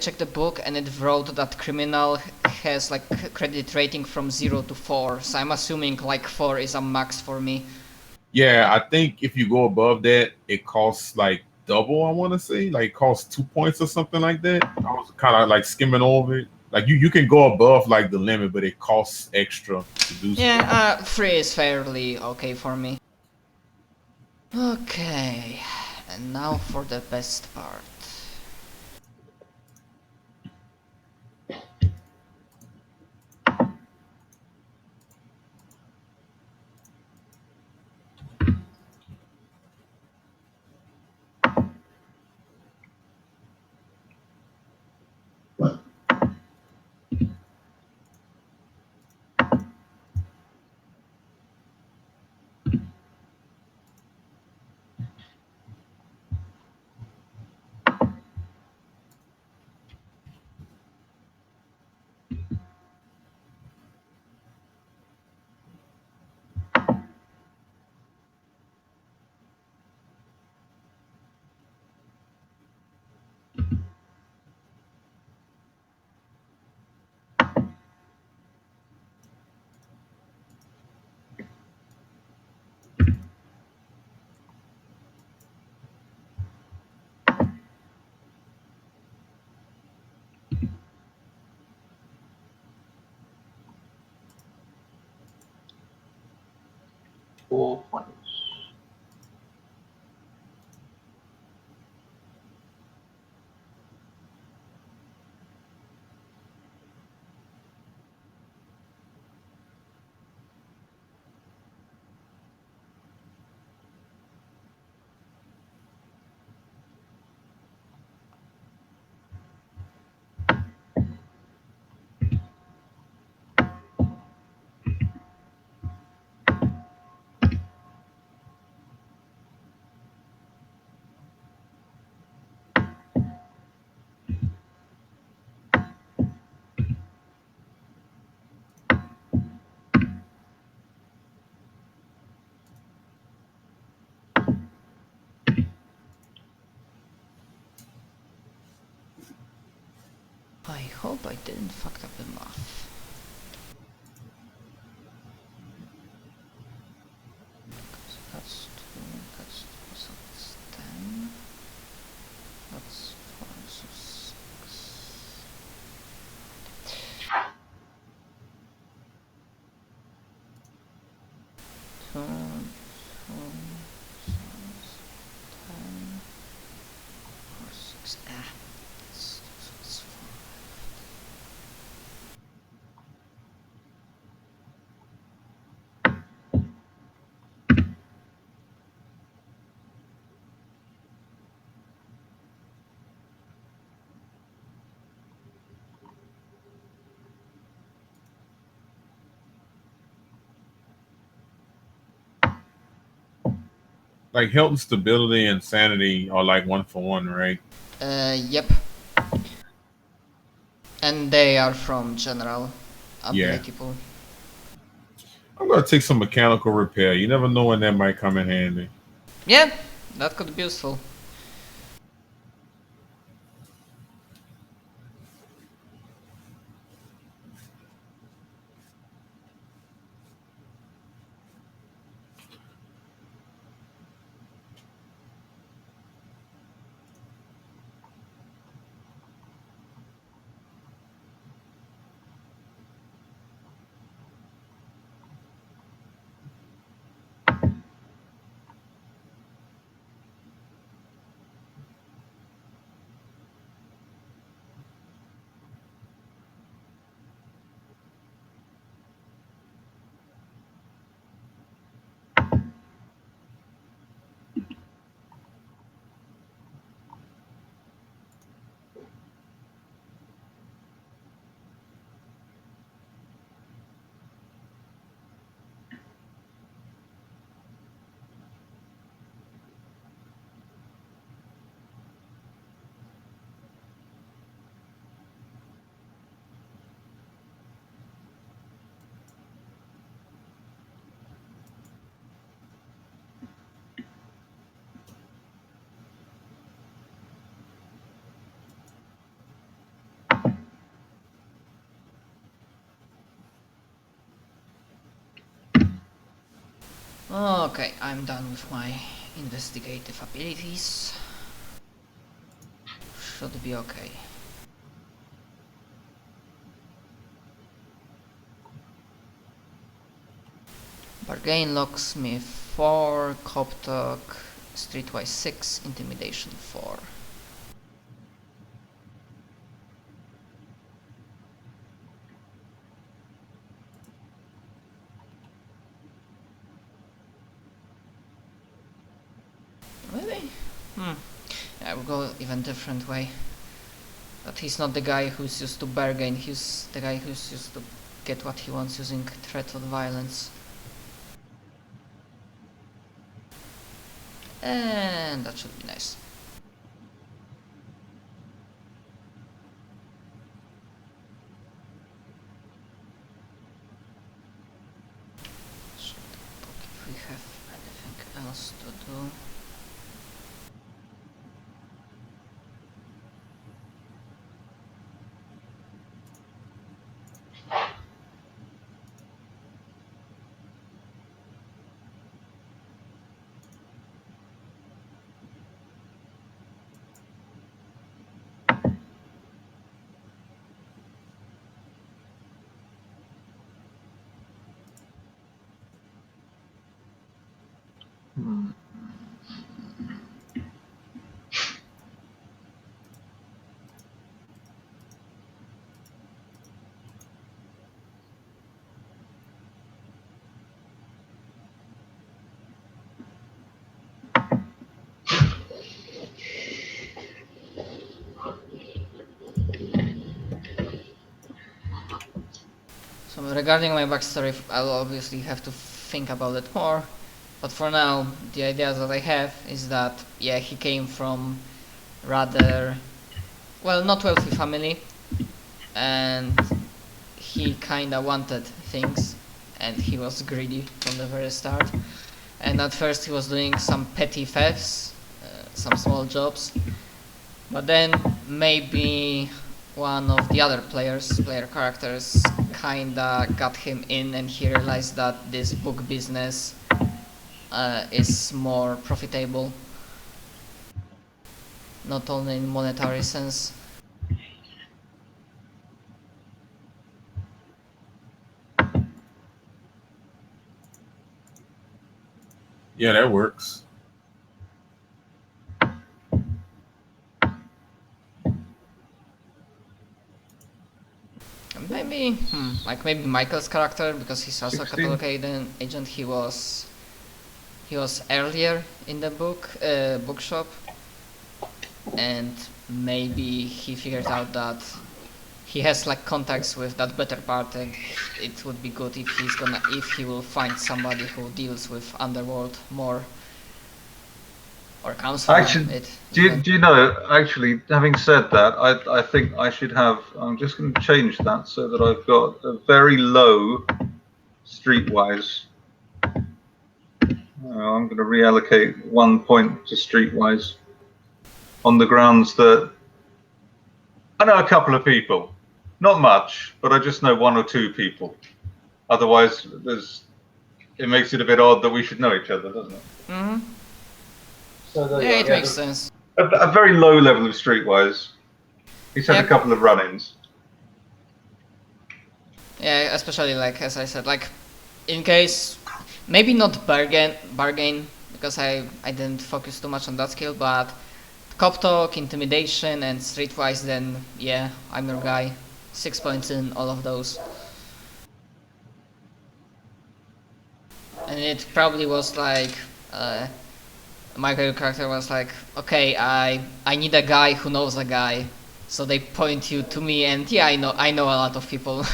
checked the book and it wrote that criminal has like credit rating from 0 to 4, so I'm assuming like 4 is a max for me. Yeah, I think if you go above that, it costs like double. I want to say like it costs 2 points or something like that. I was kind of like skimming over it. Like you can go above like the limit, but it costs extra to do so. Yeah, 3 is fairly okay for me. Okay, and now for the best part. Four points. I hope I didn't fuck up the math. That's 2, so that's 10. That's 4, so 6. 2, 2, so 10, 4, 6. That's 4. Like health and stability and sanity are like 1 for 1, right? Yep. And they are from general Yeah. ability pool. I'm gonna take some mechanical repair. You never know when that might come in handy. Yeah, that could be useful. Okay, I'm done with my investigative abilities. Should be okay. Bargain, Locksmith 4, Cop Talk, Streetwise 6, Intimidation 4. Really? Yeah, we'll go even different way. But he's not the guy who's used to bargain, he's the guy who's used to get what he wants using threat or violence. And that should be nice. Should look if we have anything else to do. So regarding my backstory, I'll obviously have to think about it more. But for now, the idea that I have is that, yeah, he came from rather, well, not wealthy family, and he kinda wanted things, and he was greedy from the very start. And at first he was doing some petty thefts, some small jobs, but then maybe one of the other player characters kinda got him in, and he realized that this book business is more profitable, not only in monetary sense. Yeah, that works. Maybe, like maybe Michael's character, because he's also a 16. Cthulhu agent. He was earlier in the bookshop, and maybe he figured out that he has like contacts with that better part, and it would be good if he will find somebody who deals with underworld more, or comes from Actually, it. do you know, actually, having said that, I think I should have, I'm just going to change that so that I've got a very low streetwise. I'm going to reallocate 1 point to streetwise on the grounds that I know a couple of people. Not much, but I just know 1 or 2 people. Otherwise, it makes it a bit odd that we should know each other, doesn't it? Mm-hmm. So there Yeah, you it go. makes sense. A very low level of streetwise. He's had Yep. a couple of run-ins. Yeah, especially like as I said, like in case maybe not bargain because I didn't focus too much on that skill, but cop talk, intimidation, and streetwise, then yeah, I'm your guy. 6 points in all of those. And it probably was like my character was like, okay, I need a guy who knows a guy, so they point you to me, and yeah, I know a lot of people,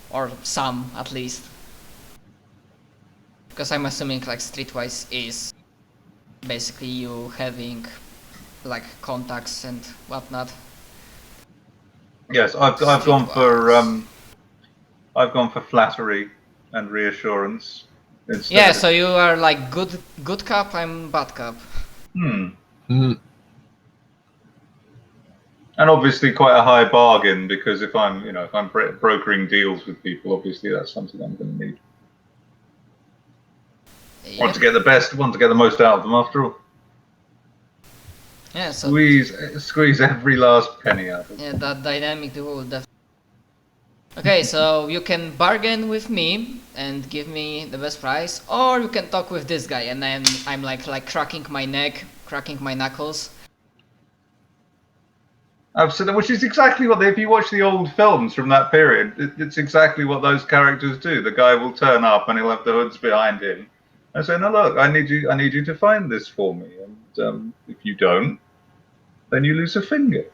or some at least, because I'm assuming like streetwise is basically you having like contacts and whatnot. Yes, I've gone for flattery and reassurance instead. Yeah, so you are like good cop, I'm bad cop. Mm. And obviously quite a high bargain, because if I'm brokering deals with people, obviously that's something I'm going to need. Want to get the best, want to get the most out of them after all. Yeah, so Squeeze every last penny out of them. yeah, that dynamic duo will definitely. Okay, so you can bargain with me and give me the best price, or you can talk with this guy, and then I'm like cracking my neck, cracking my knuckles. Absolutely, which is exactly what, if you watch the old films from that period, it's exactly what those characters do. The guy will turn up and he'll have the hoods behind him. I say, no, look, I need you to find this for me, and if you don't, then you lose a finger.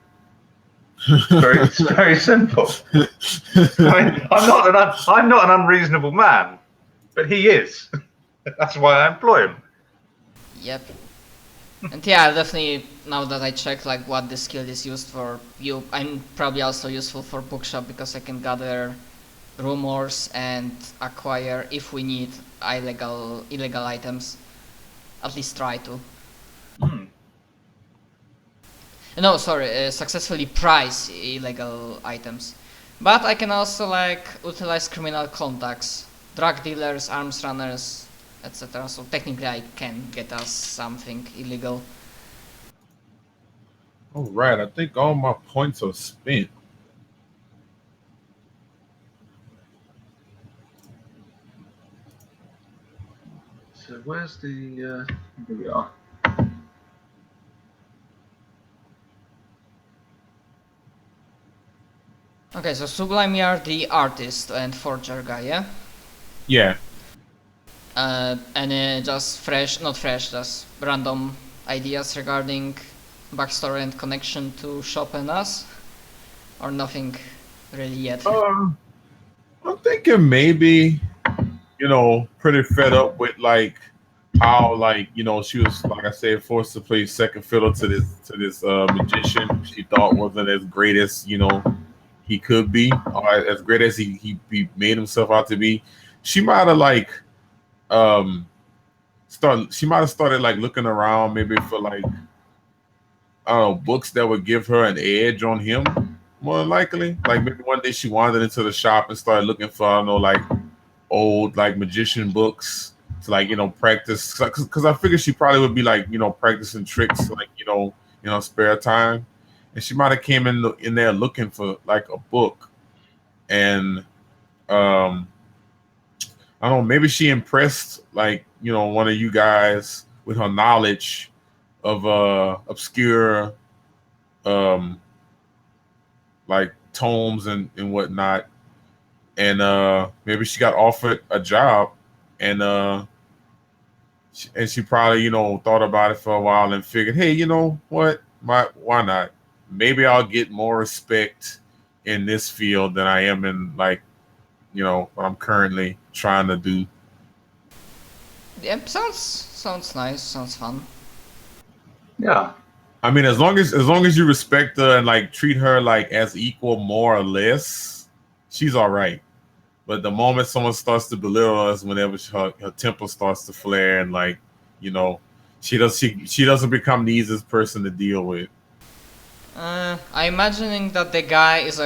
It's very simple. I mean, I'm not an unreasonable man, but he is. That's why I employ him. Yep. And yeah, definitely, now that I checked like what the skill is used for, I'm probably also useful for bookshop because I can gather rumors and acquire, if we need, illegal items. At least try to. No, sorry, successfully price illegal items. But I can also like utilize criminal contacts, drug dealers, arms runners, etc. So technically I can get us something illegal. All right, I think all my points are spent. So where's the? Here we are. Okay, so Sublime, you are the artist and forger guy, yeah? Yeah. Any just just random ideas regarding backstory and connection to Shop and us? Or nothing really yet? I'm thinking maybe, pretty fed up with like how she was, like I said, forced to play second fiddle to this magician she thought wasn't as great as he could be, or as great as he made himself out to be. She might have started like looking around maybe for like, I don't know, books that would give her an edge on him, more than likely. Like maybe one day she wandered into the shop and started looking for, I don't know, like old like magician books to like practice, because I figured she probably would be like practicing tricks like spare time, and she might have came in there looking for like a book, and I don't know, maybe she impressed like one of you guys with her knowledge of obscure like tomes and whatnot, and maybe she got offered a job, and she probably thought about it for a while and figured, hey, you know what, why not? Maybe I'll get more respect in this field than I am in like what I'm currently trying to do. Yeah, sounds nice, sounds fun. Yeah. I mean, as long as you respect her and like treat her like as equal, more or less, she's all right. But the moment someone starts to belittle us, whenever her temper starts to flare, and like she doesn't become the easiest person to deal with. I'm imagining that the guy is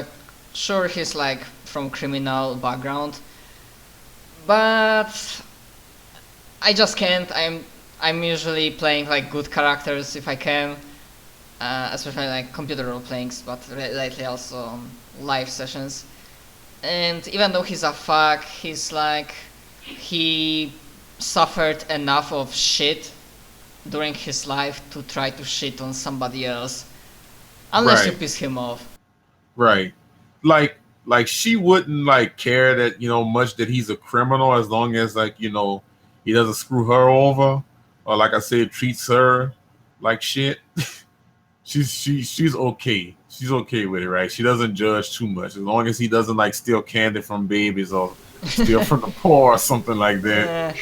sure he's like from criminal background, but I just can't. I'm usually playing like good characters if I can, especially like computer role playings, but lately also on live sessions. And even though he's a fuck, he's like, he suffered enough of shit during his life to try to shit on somebody else, unless you piss him off. Right. Like she wouldn't like care that much that he's a criminal, as long as like he doesn't screw her over, or like I said, treats her like shit. she's okay. She's okay with it, right? She doesn't judge too much, as long as he doesn't like steal candy from babies or steal from the poor or something like that.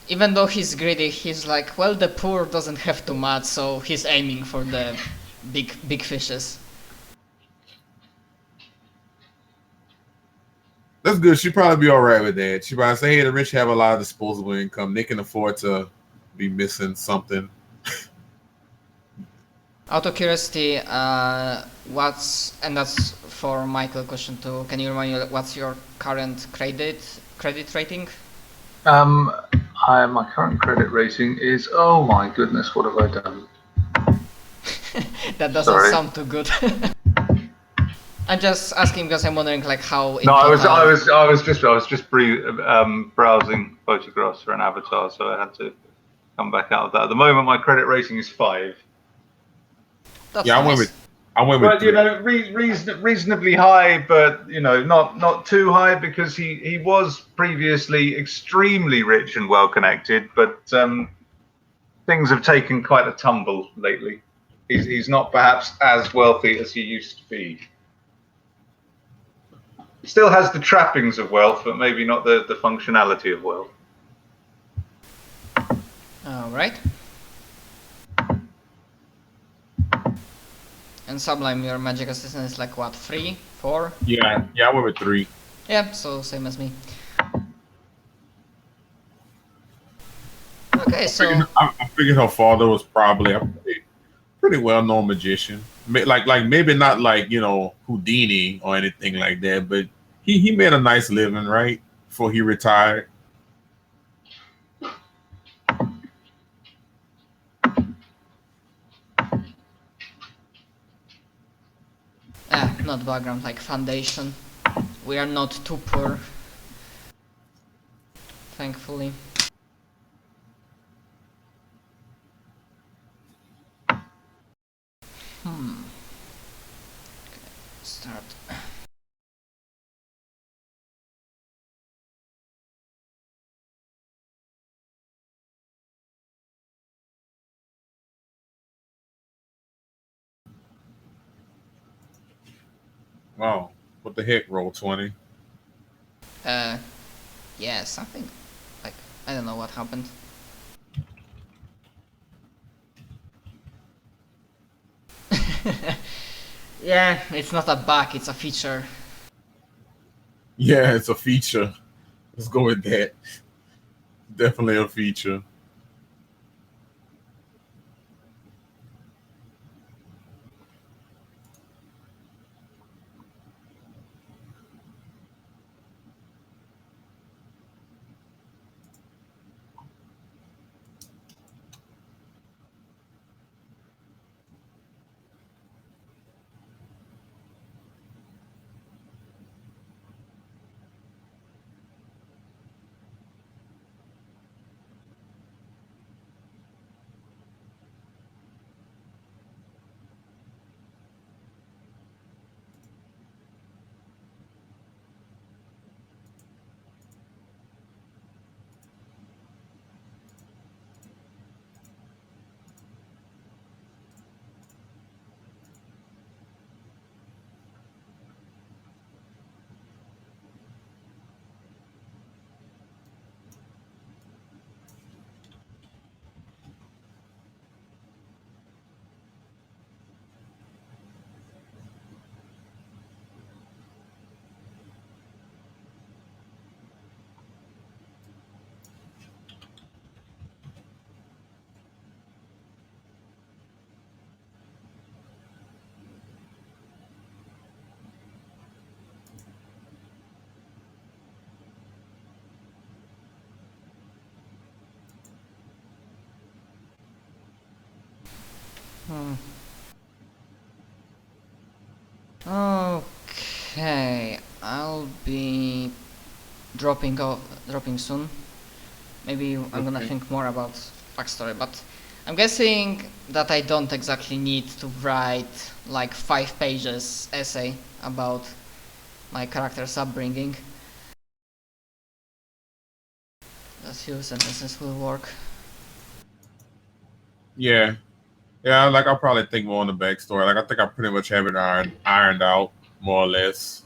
Even though he's greedy, he's like, well, the poor doesn't have too much, so he's aiming for the big fishes. That's good. She'd probably be all right with that. She might say, hey, the rich have a lot of disposable income. They can afford to be missing something. Out of curiosity, and that's for Michael question too, can you remind me what's your current credit credit rating? My current credit rating is, oh my goodness, what have I done? That doesn't Sorry. sound too good. I'm just asking because I'm wondering like how. No, I was just browsing photographs for an avatar, so I had to come back out of that. At the moment, my credit rating is 5. That's Yeah, nice. I went with But 3. reasonably high, but not too high, because he was previously extremely rich and well connected, but things have taken quite a tumble lately. He's not perhaps as wealthy as he used to be. Still has the trappings of wealth, but maybe not the functionality of wealth. All right. And Sublime, your magic assistant is like what, 3, 4? Yeah, I went with 3. Yeah, so same as me. Okay, so I figured her father was probably a pretty well-known magician. Like maybe not like Houdini or anything like that, but he made a nice living, right? Before he retired. not background, like foundation. We are not too poor, thankfully. Okay, start. Wow, what the heck? Roll 20. Yeah, something like I don't know what happened. Yeah, it's not a bug, it's a feature. Yeah, it's a feature. Let's go with that. Definitely a feature. Okay, I'll be dropping soon. Maybe I'm gonna think more about backstory, but I'm guessing that I don't exactly need to write like 5 pages essay about my character's upbringing. A few sentences will work. Yeah, like I'll probably think more on the backstory. Like I think I pretty much have it ironed out more or less.